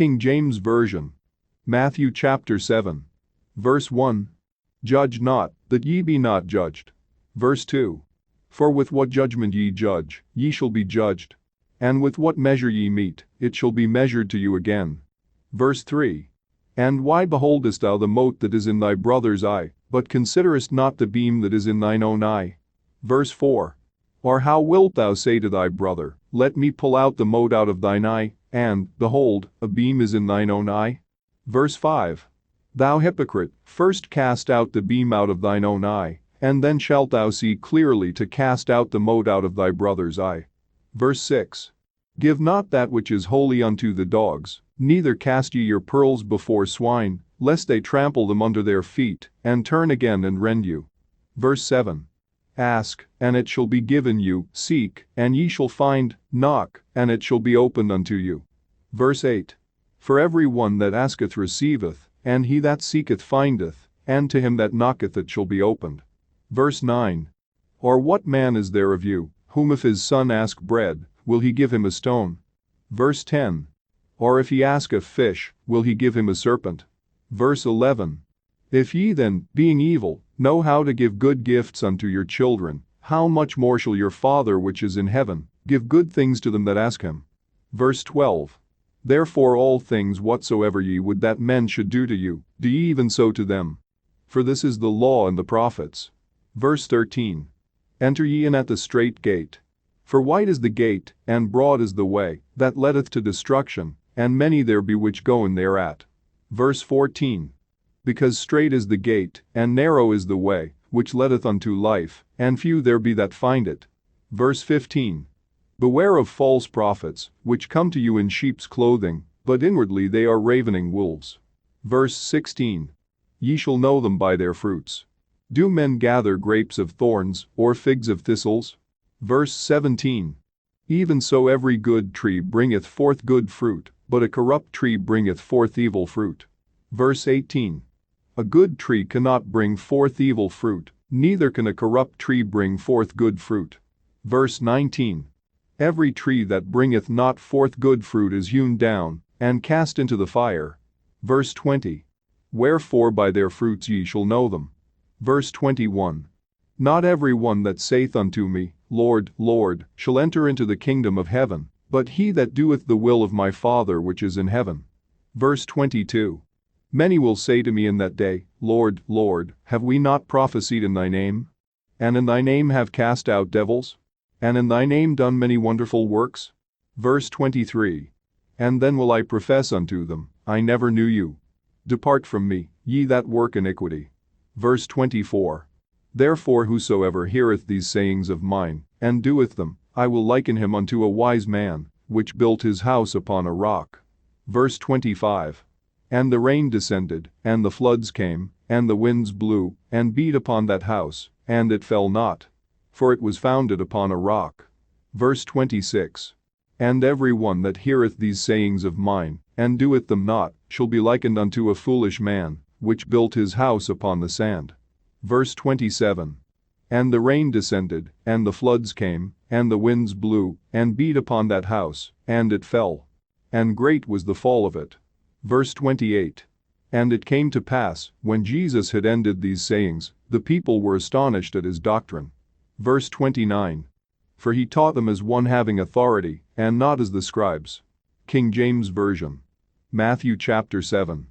King James Version. Matthew chapter 7. Verse 1. Judge not, that ye be not judged. Verse 2. For with what judgment ye judge, ye shall be judged. And with what measure ye mete, it shall be measured to you again. Verse 3. And why beholdest thou the mote that is in thy brother's eye, but considerest not the beam that is in thine own eye? Verse 4. Or how wilt thou say to thy brother, Let me pull out the mote out of thine eye, and, behold, a beam is in thine own eye? Verse 5. Thou hypocrite, first cast out the beam out of thine own eye, and then shalt thou see clearly to cast out the mote out of thy brother's eye. Verse 6. Give not that which is holy unto the dogs, neither cast ye your pearls before swine, lest they trample them under their feet, and turn again and rend you. Verse 7. Ask, and it shall be given you, seek, and ye shall find, knock, and it shall be opened unto you. Verse 8. For every one that asketh receiveth, and he that seeketh findeth, and to him that knocketh it shall be opened. Verse 9. Or what man is there of you, whom if his son ask bread, will he give him a stone? Verse 10. Or if he ask a fish, will he give him a serpent? Verse 11. If ye then, being evil, know how to give good gifts unto your children, how much more shall your Father which is in heaven give good things to them that ask him? Verse 12. Therefore all things whatsoever ye would that men should do to you, do ye even so to them. For this is the law and the prophets. Verse 13. Enter ye in at the strait gate. For wide is the gate, and broad is the way, that leadeth to destruction, and many there be which go in thereat. Verse 14. Because strait is the gate, and narrow is the way, which leadeth unto life, and few there be that find it. Verse 15. Beware of false prophets, which come to you in sheep's clothing, but inwardly they are ravening wolves. Verse 16. Ye shall know them by their fruits. Do men gather grapes of thorns, or figs of thistles? Verse 17. Even so every good tree bringeth forth good fruit, but a corrupt tree bringeth forth evil fruit. Verse 18. A good tree cannot bring forth evil fruit, neither can a corrupt tree bring forth good fruit. Verse 19. Every tree that bringeth not forth good fruit is hewn down, and cast into the fire. Verse 20. Wherefore by their fruits ye shall know them. Verse 21. Not every one that saith unto me, Lord, Lord, shall enter into the kingdom of heaven, but he that doeth the will of my Father which is in heaven. Verse 22. Many will say to me in that day, Lord, Lord, have we not prophesied in thy name? And in thy name have cast out devils? And in thy name done many wonderful works? Verse 23. And then will I profess unto them, I never knew you. Depart from me, ye that work iniquity. Verse 24. Therefore whosoever heareth these sayings of mine, and doeth them, I will liken him unto a wise man, which built his house upon a rock. Verse 25. And the rain descended, and the floods came, and the winds blew, and beat upon that house, and it fell not. For it was founded upon a rock. Verse 26. And every one that heareth these sayings of mine, and doeth them not, shall be likened unto a foolish man, which built his house upon the sand. Verse 27. And the rain descended, and the floods came, and the winds blew, and beat upon that house, and it fell. And great was the fall of it. Verse 28. And it came to pass, when Jesus had ended these sayings, the people were astonished at his doctrine. Verse 29. For he taught them as one having authority, and not as the scribes. King James Version. Matthew chapter 7.